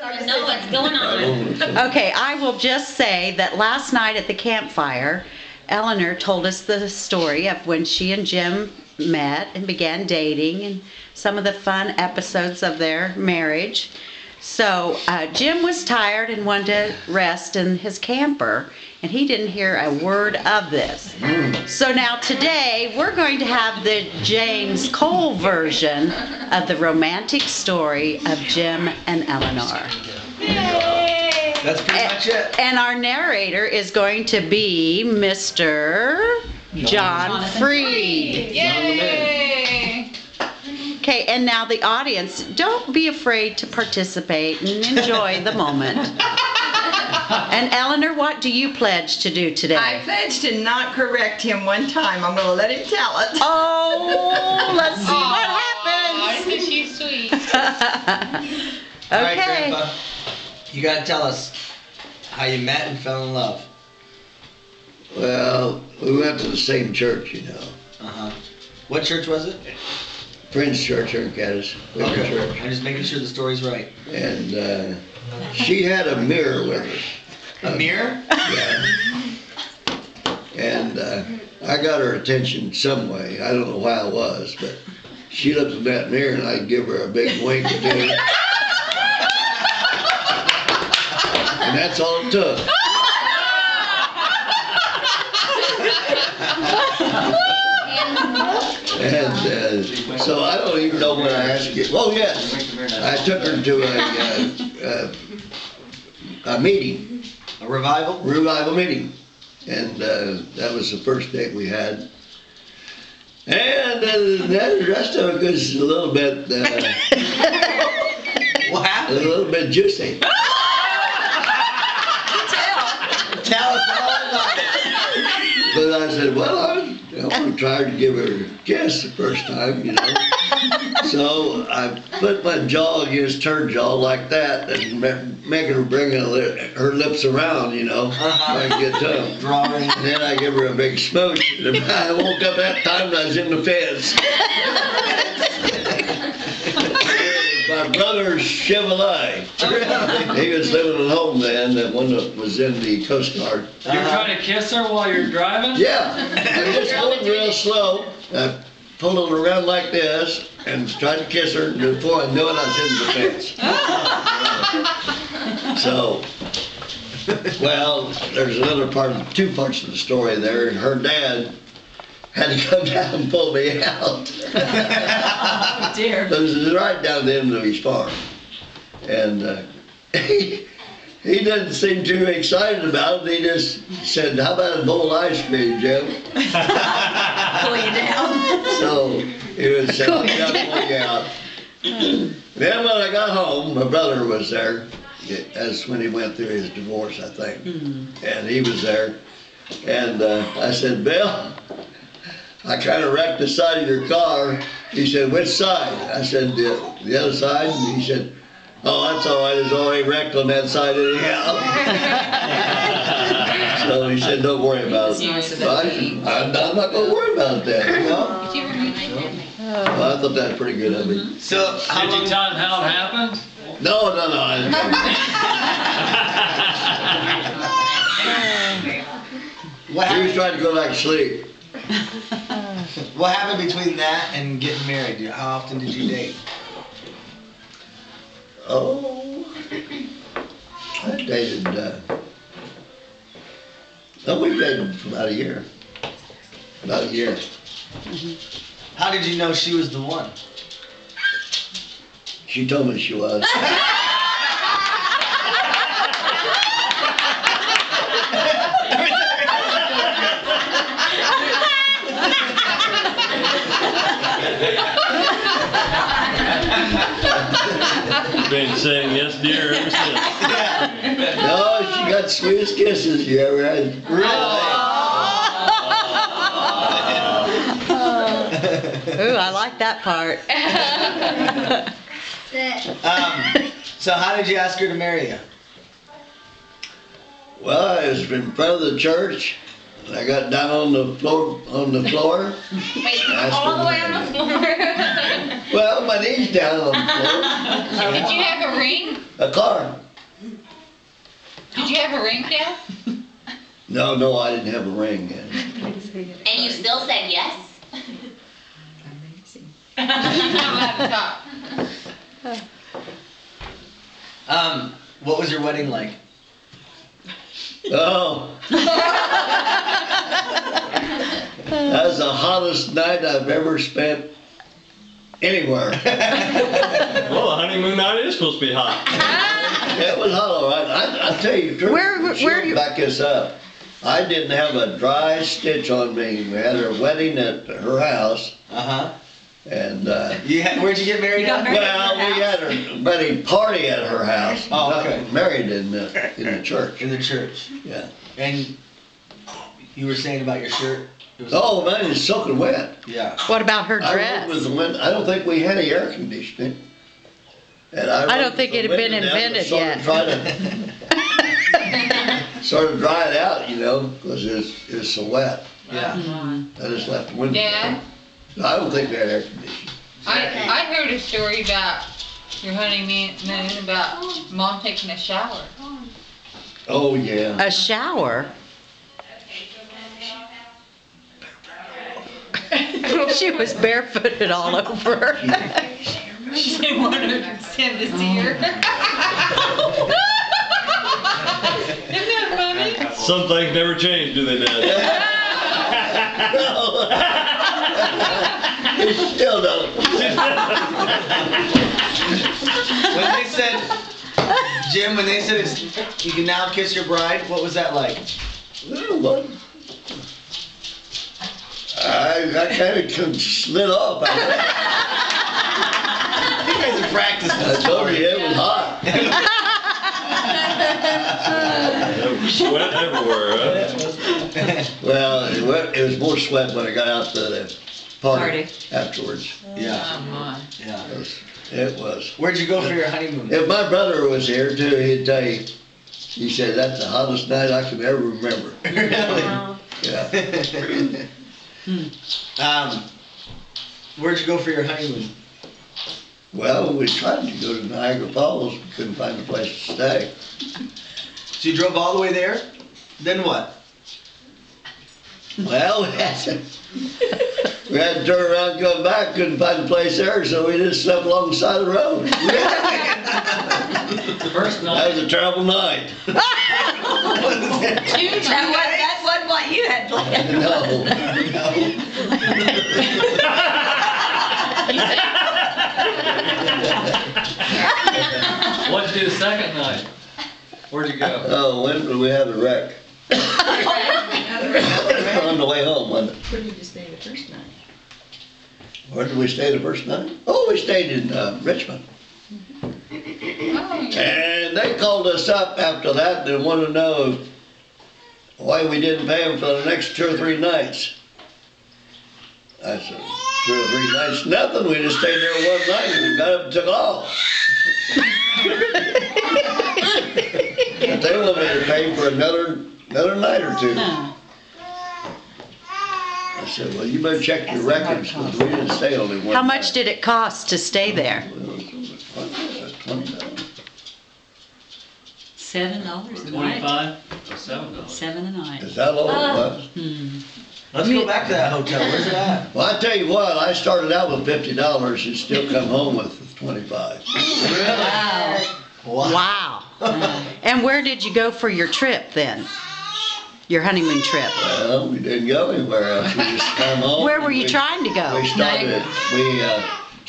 I know what's going on. Okay, I will just say that last night at the campfire, Eleanor told us the story of when she and Jim met and began dating and some of the fun episodes of their marriage. So Jim was tired and wanted to rest in his camper, and he didn't hear a word of this. So now today we're going to have the James Cole version of the romantic story of Jim and Eleanor. Yay! That's pretty much it. And our narrator is going to be Mr. John Freed. Yay! Okay, and now the audience, don't be afraid to participate and enjoy the moment. And Eleanor, what do you pledge to do today? I pledge to not correct him one time. I'm going to let him tell it. Oh, let's see what happens. Isn't she sweet? All right, Okay. Grandpa, you gotta tell us how you met and fell in love. Well, we went to the same church, you know. Uh-huh. What church was it? Prince Church here in Cadiz. Okay. Church. I'm just making sure the story's right. And she had a mirror with her. A mirror? Yeah. And I got her attention some way. I don't know why it was, but she looked at that mirror and I'd give her a big wink or two. And that's all it took. And so I don't even know when I asked you. Oh yes, I took her to a meeting, A revival? revival meeting, and that was the first date we had. And the rest of it was a little bit, What a happened? little bit juicy. Tell us all about it. But I said, well, I tried to give her a kiss the first time, you know. So I put my jaw against her jaw like that and making her bring her lips around, you know, trying to get to them. Drawing. And then I give her a big smooch. And I woke up that time and I was in the fence. My brother Chevrolet. He was living at home then, that one that was in the Coast Guard. You're trying to kiss her while you're driving? Yeah, I was just going real slow. I pulled her around like this and tried to kiss her. And before I knew it, I was in the fence. So, well, there's another part, two parts of the story there. Her dad had to come down and pull me out. Oh, dear. It was right down the end of his farm. And he didn't seem too excited about it. He just said, how about a bowl of ice cream, Jim? Pull you down. So he was saying, I got to pull you out. Then when I got home, my brother was there. That's when he went through his divorce, I think. And he was there. And I said, Bill, I kind of wrecked the side of your car. He said, which side? I said, the other side. And he said, oh, that's all right. It's already wrecked on that side anyhow. So he said, don't worry about it. So I'm not going to worry about that. You know? Well, I thought that was pretty good of him. So, how Did long? you tell him how it happened? No. I didn't. What He was happened, trying to go back to sleep. what happened between that and getting married? How often did you date? Oh, I dated, we dated for about a year. About a year. How did you know she was the one? She told me she was. Been saying yes, dear, ever since. No, she got the sweetest kisses you ever had. Ooh, I like that part. So how did you ask her to marry you? Well, it was in front of the church, And I got down on the floor, Wait, Ask all the her way on the floor. well, my knees down on the Did you have a ring? floor. A car. Did you have a ring, Dad? No, I didn't have a ring then. And you still said yes? I'm at the top. What was your wedding like? Oh. That was the hottest night I've ever spent anywhere. Well, the honeymoon night is supposed to be hot. It was hot, all right. I'll tell you the truth. Where She'll you- back this up. I didn't have a dry stitch on me. We had our wedding at her house, and Where'd you get married at? well, we had our wedding party at her house. Oh, Not okay. Married in the church. In the church. Yeah. And you were saying about your shirt? It was, Oh man, it's soaking wet. yeah. What about her I dress? remember the wind. I don't think we had any air conditioning. And I don't rolled think the it had been window down to invented sort of yet. try to sort of dry it out, because it was so wet. Yeah. I just left the window Dad, down. I don't think we had air conditioning. I heard a story about your honeymoon, about Mom taking a shower. Oh yeah. A shower? She was barefooted all over. She didn't want him to see her. Isn't that funny? Some things never change, do they, Dad? It still don't. When they said, Jim, when they said you can now kiss your bride, what was that like? Well, what? I kind of slid off. You guys have practiced I this told you story. it was hot. There was sweat everywhere, huh? Well, it was more sweat when I got out to the party afterwards. Yeah. Yeah. It was. Where'd you go for your honeymoon? If my brother was here too, he'd tell you. He said that's the hottest night I can ever remember. Really? Yeah. Where'd you go for your honeymoon? Well, we tried to go to Niagara Falls, we couldn't find a place to stay. So you drove all the way there? Then what? Well, we had to turn around and come back, couldn't find a place there, so we just slept along the side of the road. First That night. was a terrible night. That wasn't what you had planned. No. What'd you do the second night? Where'd you go? Oh, when did we have a wreck? On the way home, wasn't it? Where did you stay the first night? Where did we stay the first night? Oh, we stayed in Richmond. And they called us up after that and wanted to know why we didn't pay them for the next 2 or 3 nights. I said, 2 or 3 nights, nothing. We just stayed there one night and we got up and took off. But they wanted me to pay for another night or 2. I said, well, you better check your records because we didn't stay only one night. How much did it cost to stay there? Well, it was $20. $7 a night. 25 or $7? $7 a night. Is that all it was? Let's go back to that hotel. Where's it at? Well, I tell you what, I started out with $50 and still come home with 25. Wow. And where did you go for your trip then? Your honeymoon trip? Well, we didn't go anywhere else. We just come home. Where were you trying to go? We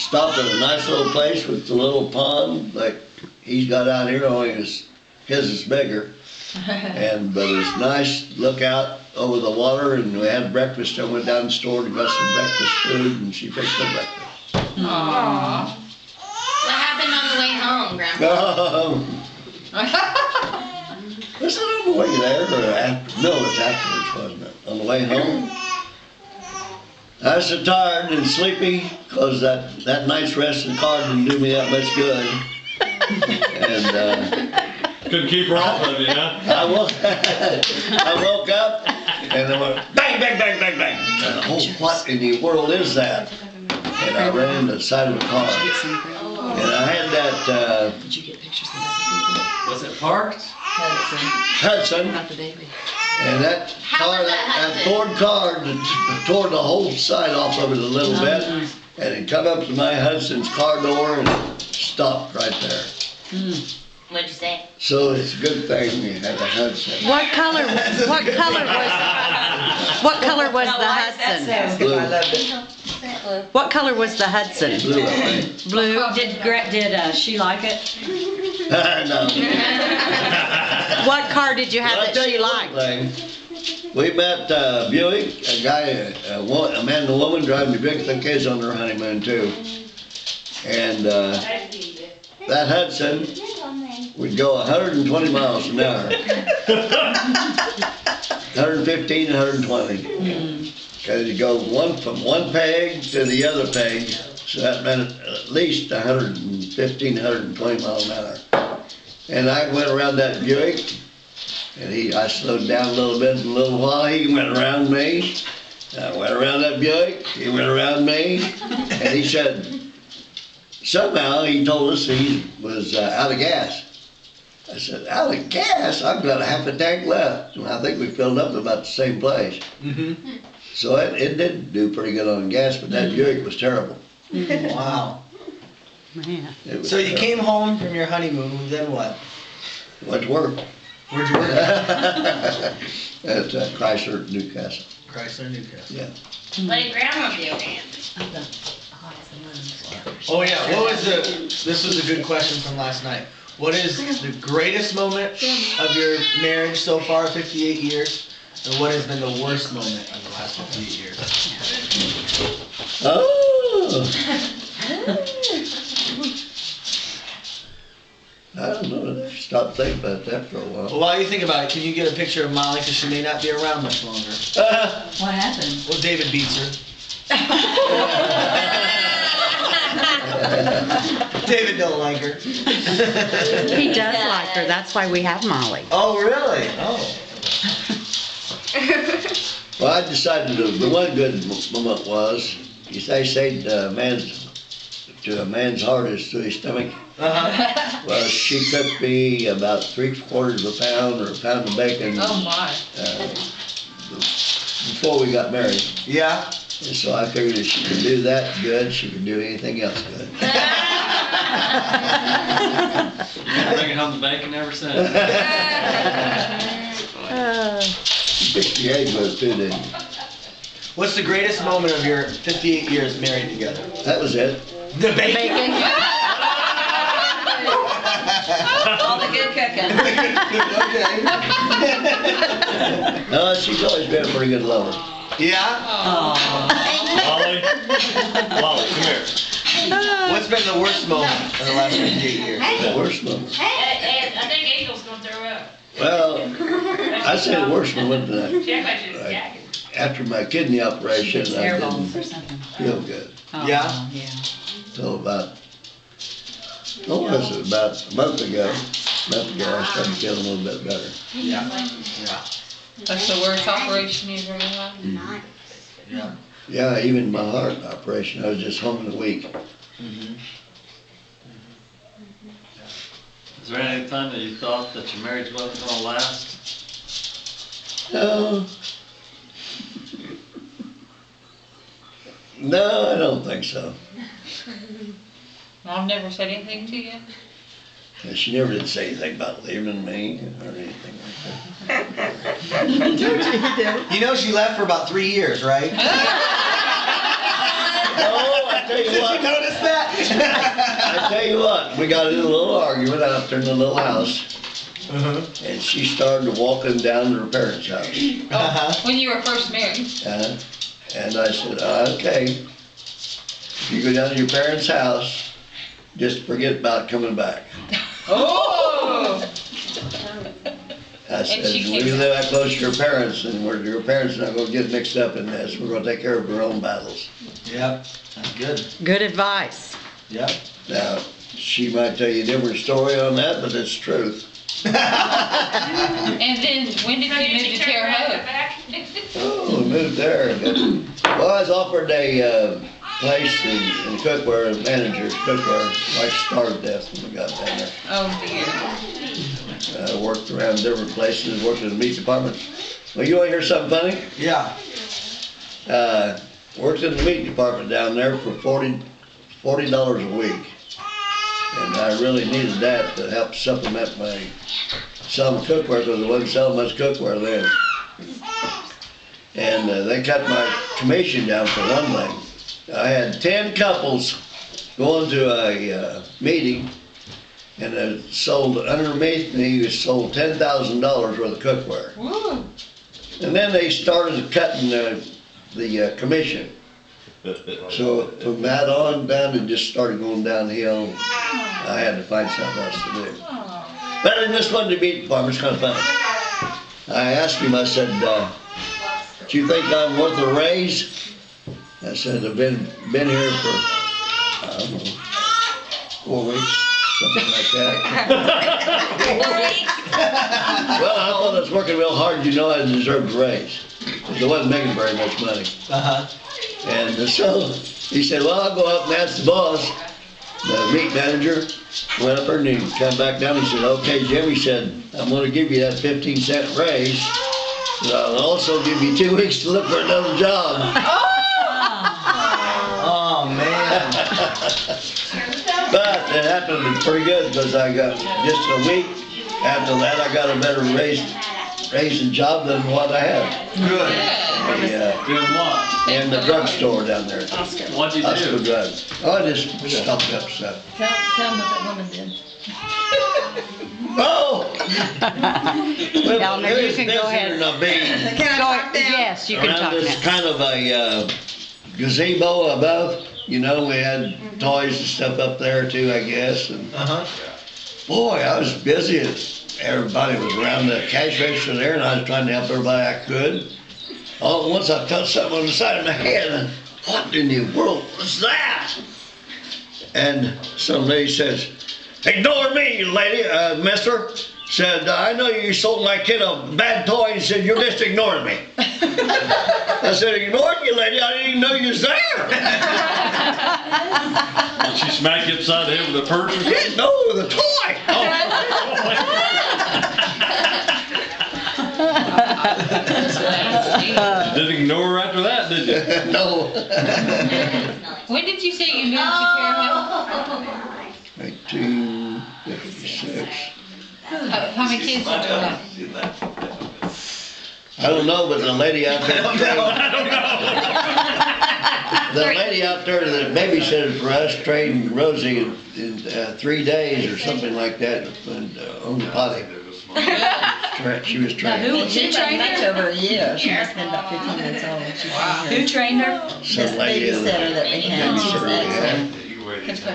stopped at a nice little place with the little pond like he's got out here, only his is bigger. But it's nice look out over the water, and we had breakfast. I went down the store and got some breakfast food, and she fixed the breakfast. Aww. What happened on the way home, Grandpa? Was it on the way there or after? No, it was afterwards, wasn't it? On the way home. I was so tired and sleepy because that night's rest in the car didn't do me that much good. And Couldn't keep her off of you, huh? I woke up And then went bang, bang, bang, bang, bang. And, oh, what in the world is that? And I ran into the side of the car. And I had that, Did you get pictures of that? Was it parked? Hudson. Not the baby. And that car, that Ford car, tore the whole side off of it a little bit. And it come up to my Hudson's car door and it stopped right there. What'd you say? So it's a good thing we had the Hudson. What color was the Hudson? Blue. I loved it. What color was the Hudson? Blue, I think. Blue? Did she like it? No. What car did you have I'll that tell she you one liked? thing. We met Buick, a guy, a man and a woman driving the Buick. I think they was on their honeymoon too. And that Hudson would go 120 miles an hour. 115 and 120. Cause you go from one peg to the other peg, so that meant at least 115, 120 miles an hour. And I went around that Buick, and I slowed down a little bit in a little while. He went around me. I went around that Buick. He went around me, and he said, somehow he told us he was out of gas. I said, out of gas? I've got a half a tank left. And I think we filled up about the same place. So it did do pretty good on gas, but that Buick was terrible. Wow. Man. It was So you terrible. came home from your honeymoon, then what? Went to work. Where'd you work? At Chrysler, Newcastle. Chrysler, Newcastle. Yeah. What did Grandma do? Oh yeah, what was this was a good question from last night. What is the greatest moment of your marriage so far, 58 years? And what has been the worst moment of the last 58 years? Oh! I don't know. Stop thinking about that for a while. Well, while you think about it, can you get a picture of Molly, because she may not be around much longer? What happened? Well, David beats her. David don't like her. He does like her, that's why we have Molly. Oh, really? Oh. Well, I decided the one good moment was, they say to a man's heart is to his stomach. Uh-huh. Well, she cooked me about 3/4 of a pound or a pound of bacon Oh my. before we got married. Yeah. And so I figured if she could do that good, she could do anything else good. Bringing home the bacon ever since. 68 was too, didn't you? What's the greatest moment of your 58 years married together? That was it. The bacon. Bacon? All the good cooking. Okay. No, she's always been a pretty good lover. Yeah? Molly, Molly, come here. What's been the worst moment in the last 58 years? The worst moment. I think Angel's gonna throw up. Well, I say the worst moment that She acted like she was gagging. after my kidney operation, I Air didn't balls or something. feel good. Oh, Yeah? Yeah. So about, what was it, about a month ago, I started feeling a little bit better. Yeah. Yeah. That's the worst operation you've ever had? Yeah. Yeah, even my heart operation, I was just home in a week. Mm-hmm. Is there any time that you thought that your marriage wasn't gonna last? No. No, I don't think so. Mom never said anything to you? And she never did say anything about leaving me or anything like that. You know she left for about 3 years, right? No, I tell you Did what. you notice that? I tell you what, we got in a little argument out there in the little house, Uh-huh. and she started walking down to her parents' house. Uh-huh. When you were first married? And I said, okay, if you go down to your parents' house, just forget about coming back. Oh! I said, she we came- live that close to your parents, and your parents are not gonna get mixed up in this. We're gonna take care of our own battles. Yep. That's good. Good advice. Yep. Now, she might tell you a different story on that, but it's truth. And then, when did So you did move she to turn Terre around and Haute? come back? Oh, we moved there. Well, I was offered a place in cookware, manager, cookware, like starved to death when we got down there. Oh dear. Worked around different places, worked in the meat department. Well, you wanna hear something funny? Yeah. Worked in the meat department down there for $40 a week. And I really needed that to help supplement my selling cookware, because I wasn't selling much cookware then. And they cut my commission down for one thing. I had 10 couples going to a meeting, and sold underneath me, sold $10,000 worth of cookware. Woo. And then they started cutting the commission. So from that on down, it just started going downhill. I had to find something else to do. But in this one, the meat department's kind of funny. I asked him, I said, do you think I'm worth a raise? I said, I've been here for, I don't know, 4 weeks, something like that. Well, I thought I was working real hard, you know, I deserved a raise. Because I wasn't making very much money. And so he said, well, I'll go up and ask the boss. The meat manager went up there and he came back down. He said, okay, Jim, he said, I'm going to give you that 15-cent raise. But I'll also give you 2 weeks to look for another job. Oh, man. But it happened pretty good, because I got just a week after that, I got a better raising job than what I had. Good. Doing what? In the drugstore down there. What'd you Hospital do? drugs. Oh, I just stocked up stuff. Tell them what that woman did. Oh! Eleanor, you can go ahead. Can I talk now? Yes, you can around talk this now. kind of a gazebo above, you know, we had toys and stuff up there too, I guess. And boy, I was busy. Everybody was around the cash register there, and I was trying to help everybody I could. All at once I felt something on the side of my head, and what in the world was that? And some lady says, ignore me, lady, mister. Said, I know you sold my kid a bad toy. He said, you're just ignoring me. I said, ignoring you, lady? I didn't even know you was there. Did she smack you upside the head with a purse or something? No, with a toy. You didn't ignore her after that, did you? No. When did you say you moved to Terre Haute? 1956. How many kids did you have? I don't know, but the lady out there. The lady out there that babysitted for us trained Rosie in 3 days or something like that on the potty. She was trained. Who She trained much her? over a year. She must have been about 15 minutes old. Who trained her? This babysitter that we had. She was excellent.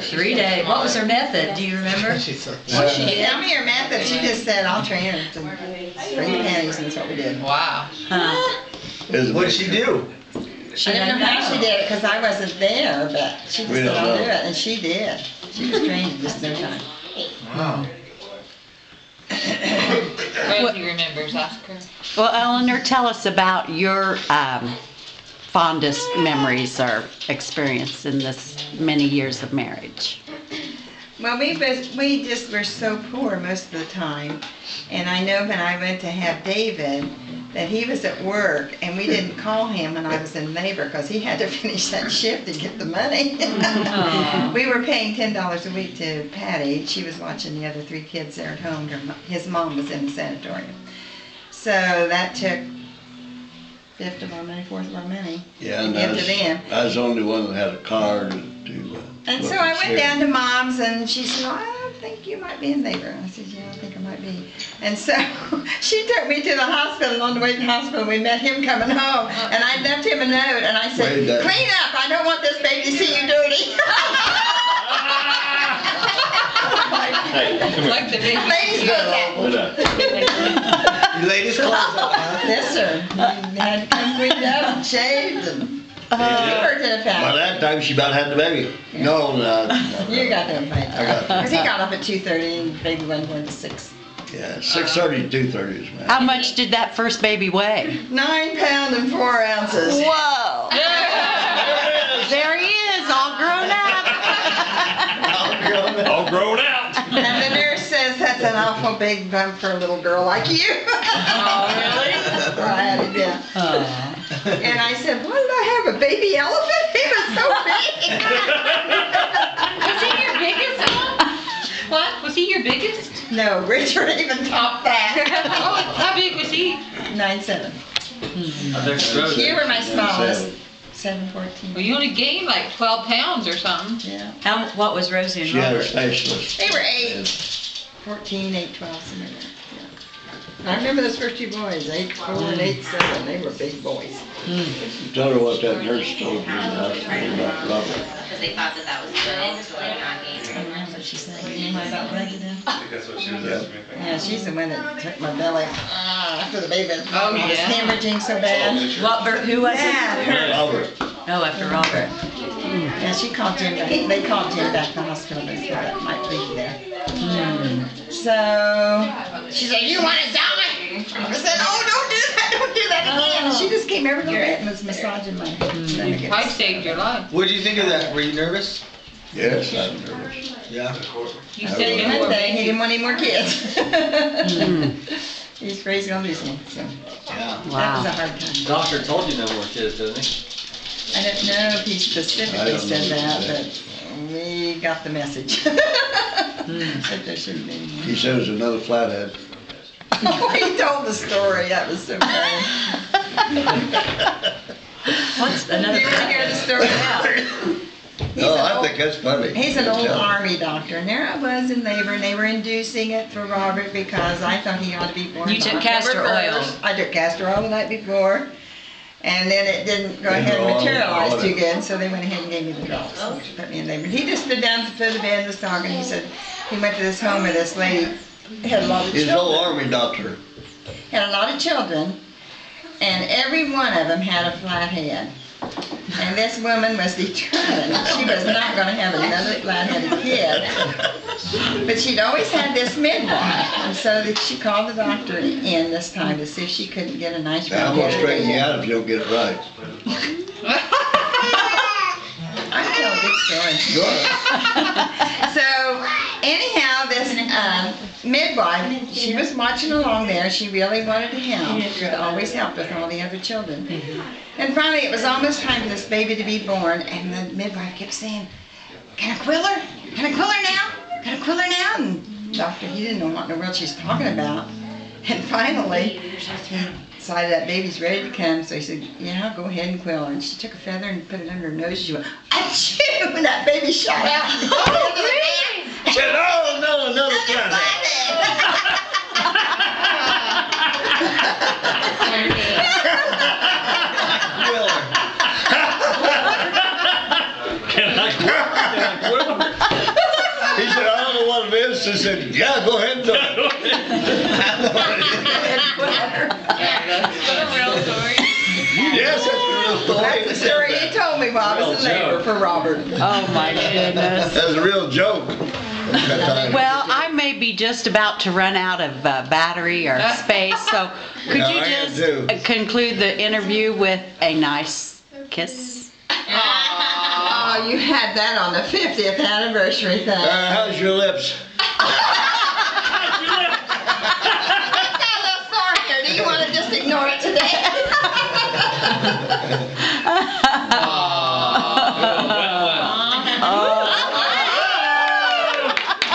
3 days. What was her method? Do you remember? Well, she didn't tell me her method. She just said, I'll train her to bring the panties, and that's what we did. Wow. What'd she do? I don't know how she did it because I wasn't there, but she just We said, don't I'll do know. it, and she did. She was trained in just no time. Wow. Rosie remembers, ask her. Well, Eleanor, tell us about your fondest memories or experience in this many years of marriage. Well, we just were so poor most of the time, and I know when I went to have David, that he was at work, and we didn't call him when I was in labor because he had to finish that shift to get the money. We were paying $10 a week to Patty. She was watching the other 3 kids there at home. His mom was in the sanatorium. So that took 1/5 of our money, 1/4 of our money. Yeah, to and give to them. I was the only one that had a car to And so I went down to Mom's, and she said, I think you might be in labor. I said, yeah, I think I might be. And so she took me to the hospital. On the way to the hospital, we met him coming home, and I left him a note, and I said, Wait, clean up. I don't want this baby to see you dirty. Hey, come here. Like the big. Ladies, look at. Sit down. You ladies close up, huh? Yes, sir. You had to come cleaned up and shaved and worked in a By factory. that time, she about had the baby. No. You got them right. I got them. Because he got up at 2:30 and baby wasn't born to 6. Yeah, 6:30 to 2:30 is man. How much did that first baby weigh? 9 pounds and 4 ounces. Whoa! There he is, all grown up. All grown out. And the nurse says that's an awful big bump for a little girl like you. Oh, really? Right, yeah. Aw. And I said, why did I have a baby elephant? He was so big. Was he your biggest one? What? Was he your biggest? No, Richard even topped that. Oh, how big was he? 9'7". I think so. You were my smallest. 7'14". Well, you only gained like 12 pounds or something. Yeah. What was Rosie and She had a Robert? specialist. They were 8, 14, 8, 12, something like that. Yeah. I remember those first 2 boys, 8'4" and 8'7". They were big boys. Tell her what that nurse told you about Robert. Because they thought that was good, so like not I gaining. don't know what she said. You know about Reggie then? I think that's what she was asking me. Yeah, she's the one that took my belly after the baby. Oh, I was yeah. hemorrhaging so bad. Who was it? Yeah, her. Robert. Oh, after Robert. Yeah, she called Jim back. They called Jim back to the hospital. They said that might leave there. So she said, "You want to die?" I said, "Oh, don't do that! Don't do that again!" And she just came over to bed and was massaging my stomach. Probably saved your life. What did you think of that? Were you nervous? Yes, I'm nervous. Yeah. You said no One more day he babies. didn't want any more kids. He's afraid he's gonna lose one. So Yeah. that was a Wow. hard time. Doctor told you no more kids, didn't he? I don't know if he I specifically don't said know that, that. but we got the message. Said there shouldn't be any more. He said it was another flathead. Oh, he told the story. That was so funny. What's Do another? you want to hear the story now? No, I think that's funny. He's an old Tell her. army doctor, and there I was in labor, and they were inducing it for Robert because I thought he ought to be born. You took on castor October oil. 1st. I took castor oil the night before, and then it didn't go Didn't ahead and go on, materialize on too it. good, so they went ahead and gave me the drops, which put me in labor. And he just stood down at the foot of the bed and was talking. He said he went to this home where this lady had a lot of He's an old children. army doctor. Had a lot of children, and every one of them had a flat head. And this woman was determined she was not going to have another flat-headed kid. But she'd always had this midwife, and so that she called the doctor in this time to see if she couldn't get a nice Now, I'm gonna flat-headed straighten you baby. out if you don't get it right. I can tell a good story. Go ahead. So anyhow, this midwife, she was watching along there. She really wanted to help. She always helped with all the other children. And finally, it was almost time for this baby to be born, and the midwife kept saying, "Can I quill her? Can I quill her now? Can I quill her now?" And doctor, he didn't know what in the world she's talking about. And finally, he decided that baby's ready to come, so he said, "Yeah, go ahead and quill her." And she took a feather and put it under her nose. She went, "Achoo!" And that baby shot out. Oh, really? Said, oh, no, another flathead. Can I quit? He said, I don't know what it is. She said, yeah, go ahead and do it. That's a real story. Yes, that's the real story. That's the story he told me while I was in labor for Robert. Oh, my goodness. That was a real joke. That time. Well, I may be just about to run out of battery or space, so could Yeah, you I am just too. conclude the interview with a nice kiss? Oh, you had that on the 50th anniversary thing. How's your lips? Got a little sore here. Do you want to just ignore it today?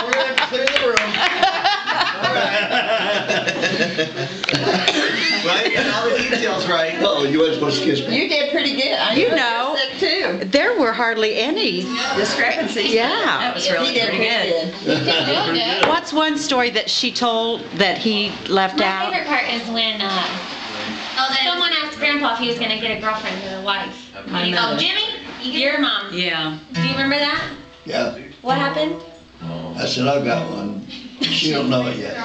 We're gonna have to clear the room. Right, getting all the details right. Oh, you weren't supposed to kiss me. You did pretty good. I You was know. sick too. There were hardly any. Discrepancies. Yeah. That was really He did pretty pretty good. good. What's one story that she told that he left My out? favorite part is when someone asked Grandpa if he was gonna get a girlfriend or a wife. My And he mother. goes, "Jimmy, your mom." Yeah. Do you remember that? Yeah. What happened? I said, I've got one. She don't know it yet.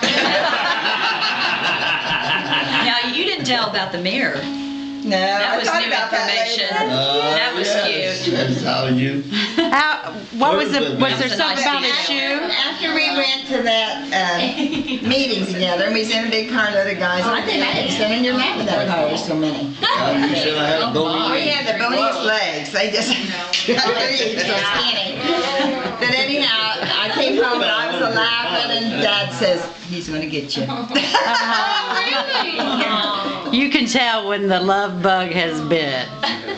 Now, you didn't tell about the mirror. No, That I was thought new about that information. later. That was yes, cute. That's how you. What was it? Was there That was a something nice about his feature. shoe? After we went to that meeting together, and we was in a big carload of guys, and I think I didn't sit in your lap with that car, there's so many. You said I had a bony We had the boniest legs, they just, so skinny. But anyhow, I came home and I was laughing, and Dad says, he's gonna get you. You can tell when the love bug has bit.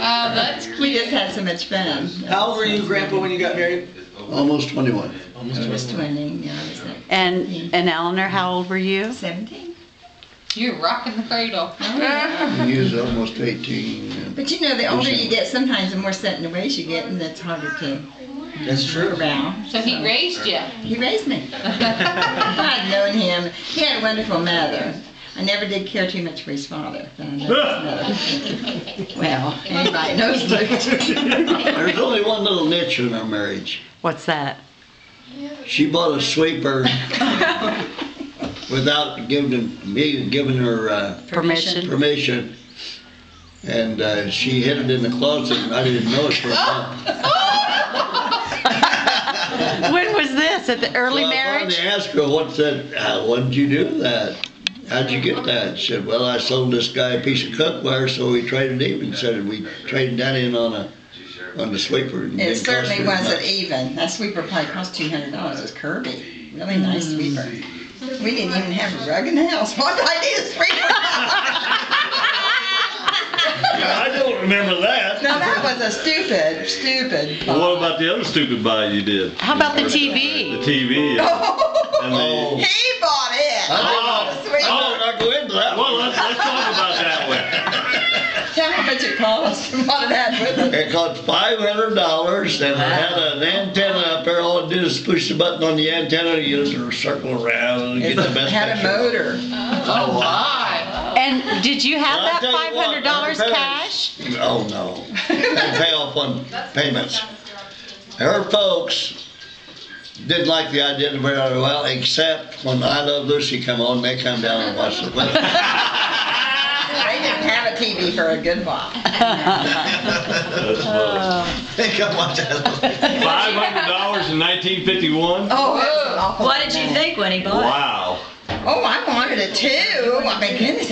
Oh, that's cute. We just had so much fun. How old were you, Grandpa, when you got married? Almost 21. Almost I was 20, yeah, I was And Eleanor, how old were you? 17. You're rocking the cradle. He was almost 18. and- But you know, the older you get, sometimes the more set in the ways you get, and it's harder to That's true. move around. So he raised you. He raised me. I'd known him. He had a wonderful mother. I never did care too much for his father. But I know his mother. Well, anybody knows Luke. There's only one little niche in our marriage. What's that? She bought a sweeper without giving her Permission? permission. And she hid it in the closet and I didn't know it for a month. When was this? At the early So I marriage? finally asked her, what did you do that? How'd you get that? She said, well, I sold this guy a piece of cookware, so we traded even. Said we traded that in on the sweeper. It didn't certainly cost her wasn't much. even. That sweeper probably cost $200. It's Kirby. Really nice sweeper. We didn't even have a rug in the house. Why did I need a sweeper? I don't remember that. No, that was a stupid Well, what thought. about the other stupid buy you did? How about the The TV? TV. And Oh. the, He bought it. I I bought a sweeper. better not go into that well, one. let's talk about that one. Tell me how much it cost and what it had with it. It cost $500 and it had an antenna up there. All it did is push the button on the antenna, you just circle around and get the It best had a picture. motor. Oh, my. And did you have Well, that I tell you what, $500 her cash? parents- Oh, no. And pay off on payments. Her folks didn't like the idea very well, except when I Love Lucy come on, they come down and watch the movie. They didn't have a TV for a good while. That's funny. Think how much I love it. $500 in 1951? Oh, it was awful. What did you think when he bought Wow. Oh, I wanted it too. Oh my goodness,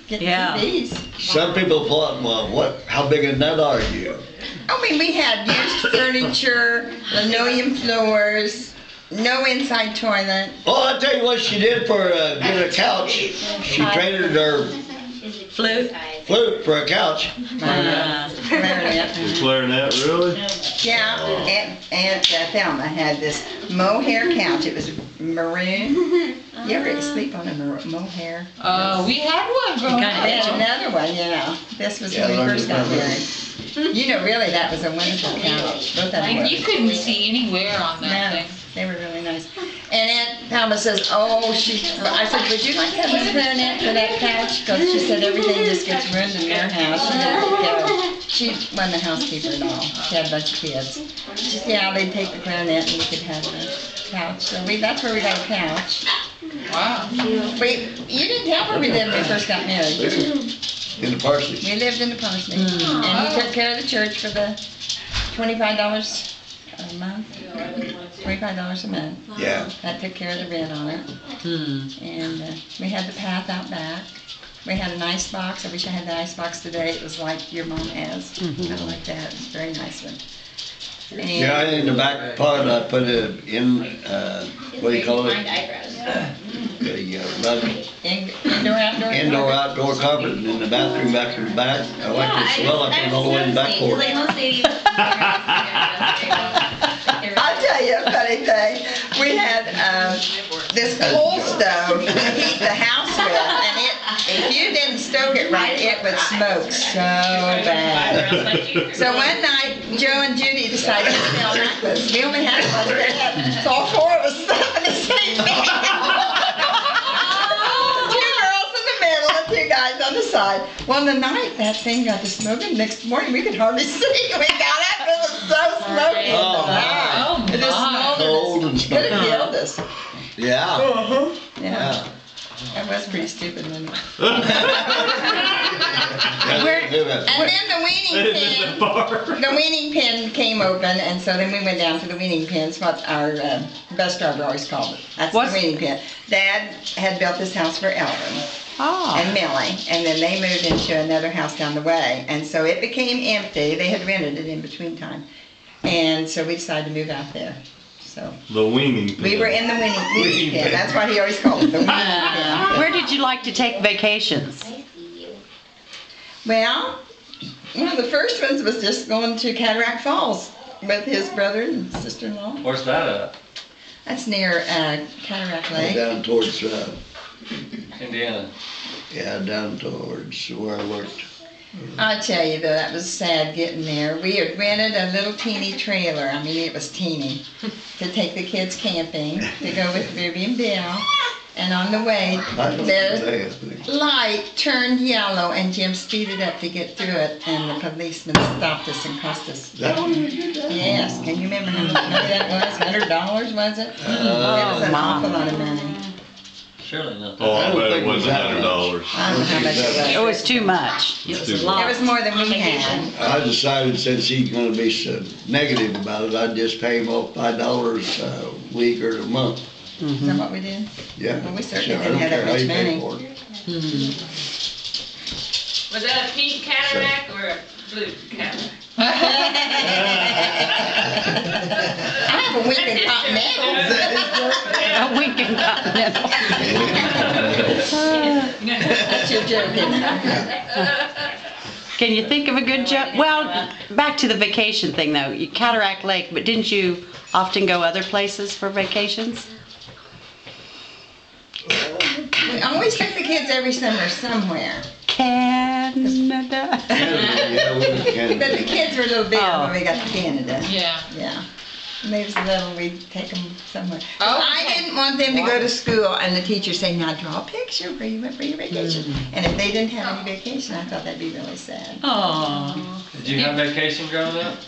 get Yeah. TVs. Some people thought, well, how big a nut are you? I mean, we had used furniture, linoleum floors, no inside toilet. Oh, I'll tell you what she did for get a couch. She traded her it? Flute? flute for a couch. Clarinet. The clarinet, really? Yeah, Aunt Thelma had this mohair couch. It was maroon. You ever sleep on a mohair? We had one growing kinda up. We had another one, yeah. This was Yeah, when we I first got remember. married. You know, really, that was a wonderful couch. Both of them were. You couldn't see anywhere on that No, thing. they were really nice. And Aunt Thelma says, oh, I said, would you like to have a clarinet for that couch? Because she said everything just gets ruined in their house. She wasn't a housekeeper at all. She had a bunch of kids. She said, yeah, they'd take the clarinet and we could have the couch. So that's where we got a couch. Wow. You didn't tell where we lived when we first got married. did you? In the parsonage. We lived in the parsonage. And he took care of the church for the $25 a month. $25 a month. Yeah. That took care of the rent on it. And we had the path out back. We had an ice box. I wish I had the ice box today. It was like your mom has. Kind of like that. It's a very nice one. And Yeah, in the back part, I put it in, what do you call it? The rug, Indoor, indoor, outdoor carpet, and in the bathroom back in the back. I like the swell up in all the way in the back porch. I'll tell you a funny thing. We had this coal stove to heat the house with, and if you didn't stoke it right, it would smoke so bad. So one night, Joe and Judy decided to sell necklace. We only had one bed, so all four of us slept in the same bed. Two girls in the middle and two guys on the side. Well, the night that thing got to smoking, next morning we could hardly see. We got up, it was so smoky in the back. Oh, It just my. Cold and could have smoky. killed us. Yeah, Yeah, yeah. that was pretty stupid, wasn't it? And then the weaning pen came open, and so then we went down to the weaning pens, what our bus driver always called it. That's What's- the weaning pen. Dad had built this house for Elvin Oh. and Millie, and then they moved into another house down the way, and so it became empty. They had rented it in between time, and so we decided to move out there. So The weaning pen. we were in the weaning pen. That's what he always called it, the weaning pen. Where did you like to take vacations? Well, one of the first ones was just going to Cataract Falls with his brother and sister-in-law. Where's that at? That's near Cataract Lake. Down towards, Indiana. yeah, down towards where I worked. I tell you though, that was sad getting there. We had rented a little teeny trailer, I mean it was teeny, to take the kids camping, to go with Ruby and Bill. And on the way, I don't the think. light turned yellow and Jim speeded up to get through it and the policeman stopped us and cost us. That one you did that? Yes, can you remember how much money that was? $100 was it? It was an awful lot of money. Surely not. Oh, I I don't bet think it it was wasn't that $100. I don't know how much it It was. was too much. It was a It lot. was more than we had. I decided since he's gonna be so negative about it, I'd just pay him off $5 a week or a month. Is that what we did? Yeah. Well, we certainly Sure, I didn't don't have that care how much you pay money. for it. Was that a pink cataract or a blue cataract? I have a Winkin Continental. A Winkin Continental. That's your joke, isn't it? Can you think of a good joke? Well, back to the vacation thing though. You Cataract Lake, but didn't you often go other places for vacations? We always take the kids every summer somewhere. Canada. Yeah, we went to Canada. But the kids were a little bigger Oh. when we got to Canada. Yeah. Yeah. When they was little, we'd take them somewhere. Oh, I okay. didn't want them to go to school and the teacher say, now draw a picture where you went for your vacation. And if they didn't have any vacation, I thought that'd be really sad. Oh. Did you have vacation growing up?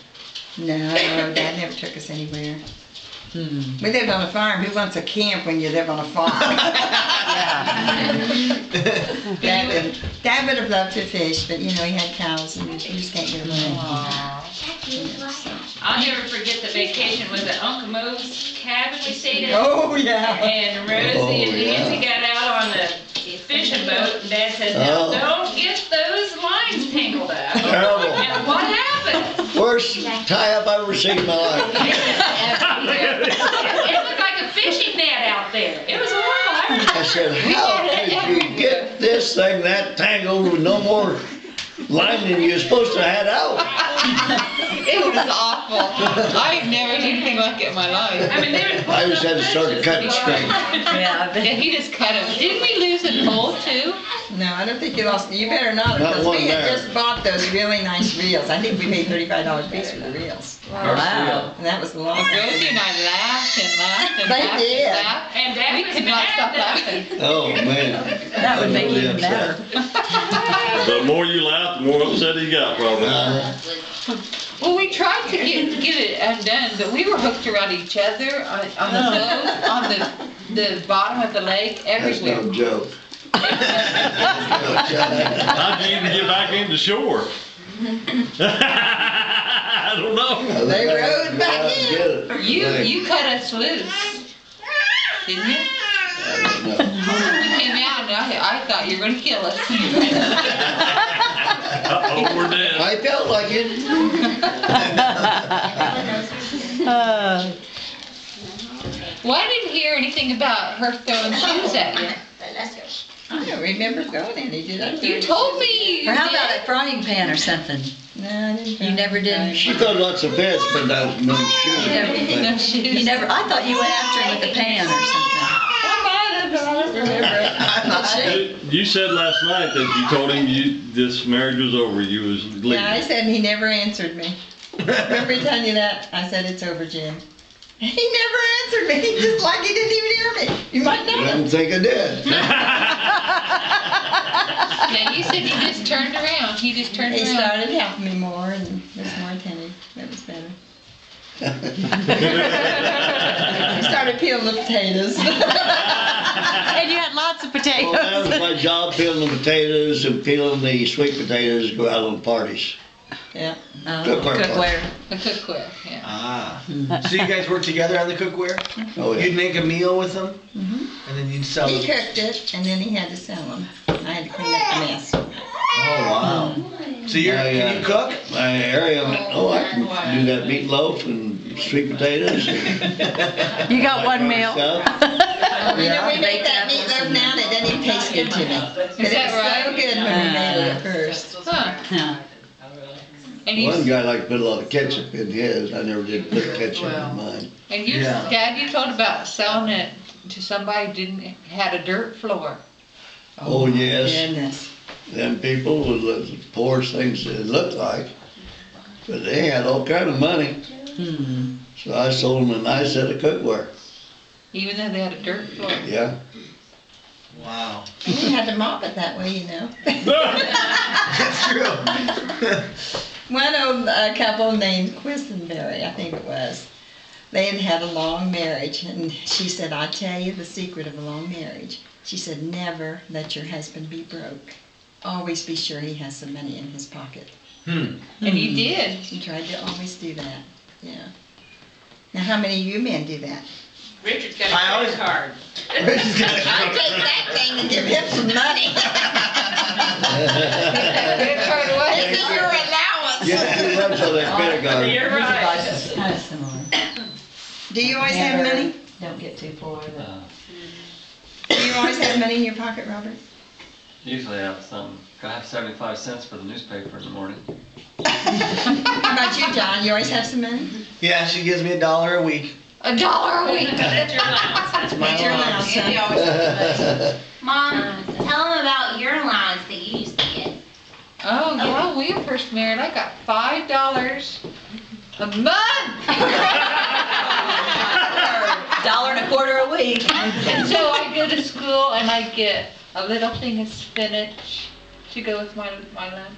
No, Dad never took us anywhere. We lived on a farm. Who wants a camp when you live on a farm? Dad would have loved to fish, but you know, he had cows and you just can't get away. I'll never forget the vacation was at Uncle Mo's cabin we stayed at. Oh, yeah. And Rosie and Oh, yeah. Nancy got out on the fishing boat and Dad said, now Oh. don't get those lines tangled up. Terrible. And what happened? Worst tie-up I've ever seen in my life. It looked like a fishing net out there. It was horrible. I said, how could you get this thing that tangled with no more line than you're supposed to have out? It was awful. I've never seen anything like it in my life. I mean, I just had to start cutting strings. Yeah, Yeah, he just cut him. Didn't we lose a pole too? No, I don't think you lost. You better not, Not because one we had there. just bought those really nice reels. I think we paid $35 a piece for the reels. Wow. And that was the long Rosie and I laughed and laughed and They laughed did. and laughed. And Dad We was could not mad stop that laughing. Oh, man. That would make it even better. The more you laugh, the more upset he got probably. Well, we tried to get it undone, but we were hooked around each other on the nose, on the bottom of the lake, That's everywhere. no joke. How'd you even get back into shore? I don't know. They rode back in. You cut us loose, didn't you? You came out and I thought you were gonna kill us. Uh-oh, we're dead. I felt like it. Well, I didn't hear anything about her throwing shoes at you. I don't remember throwing any, did I? You told me you Or how did. about a frying pan or something? No, I didn't. You never did? She thought lots of fish, but no shoes. You never, No shoes. you never, I thought you went after him with a pan or something. You said last night that you told him this marriage was over. You was leaving. Yeah, I said, and he never answered me. Remember me telling you that? I said, it's over, Jim. He never answered me, just like he didn't even hear me. You might I know. didn't think I did. Yeah, you said he just turned around. He just turned He around. started helping me more and was more attentive. That was better. He started peeling the potatoes. And you had lots of Well, that was potatoes. my job, peeling the potatoes and peeling the sweet potatoes, go out on parties. Yeah. Cookware Cookware. The cookware, yeah. Ah. So you guys work together on the cookware? Oh, You'd yeah. make a meal with them? And then you'd sell He them? cooked it, and then he had to sell them. I had to clean up the mess. Oh, wow. So can you cook? My area, I can do that meatloaf and sweet potatoes. And You got one meal. stuff. You know, we make that meatloaf now, and it doesn't even taste good to me. But it that was so right? good when we made it at first. Huh. Yeah. And One you, guy liked to put a lot of ketchup in his. I never did put ketchup in mine. and you, Yeah. Dad, you told about selling it to somebody who had a dirt floor. Oh, yes. Goodness. Them people were the poorest things it looked like. But they had all kind of money. So I sold them a nice set of cookware. Even though they had a dirt floor. Yeah. Wow. And you had to mop it that way, you know. That's true. One old couple named Quisenberry, I think it was. They had had a long marriage, and she said, "I tell you the secret of a long marriage." She said, "Never let your husband be broke. Always be sure he has some money in his pocket." And you did. She tried to always do that. Yeah. Now, how many of you men do that? Richard's got I always- card. I take that thing and give him some money. Credit card away. This is your allowance. Get too much on that credit card. You're Yours right. is kind of similar. Do you always have Never- money? Don't get too poor. Do you always have money in your pocket, Robert? Usually I have some, I have 75 cents for the newspaper in the morning. How about you, John? You always have some money? Yeah, she gives me $1 a week. $1 a week. That's your allowance. That's my That's your allowance. allowance, Andy huh? always has money. Mom, tell them about your allowance that you used to get. Oh, yeah, when we were first married, I got $5 a month. $1.25 a week. And so I go to school and I get a little thing of spinach to go with my lunch.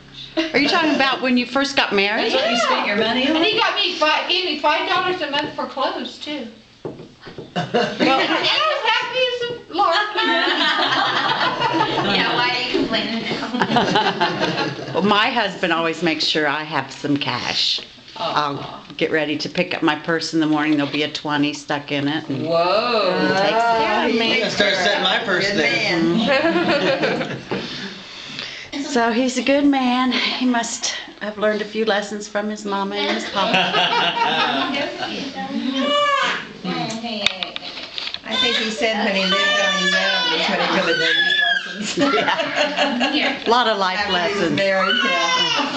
Are you talking about when you first got married? That's what you spent your money And on? he gave me $5 a month for clothes too. Well, and I was happy as a lark. Yeah, why are you complaining now? Well, my husband always makes sure I have some cash. I'll get ready to pick up my purse in the morning. There'll be a 20 stuck in it. And Whoa. takes care of I'm me. gonna start setting my purse Good there. man. So he's a good man. He must have learned a few lessons from his mama and his papa. I think he said when he lived on his own, that's when he really learned his lessons. A lot of life After he was lessons. married, yeah.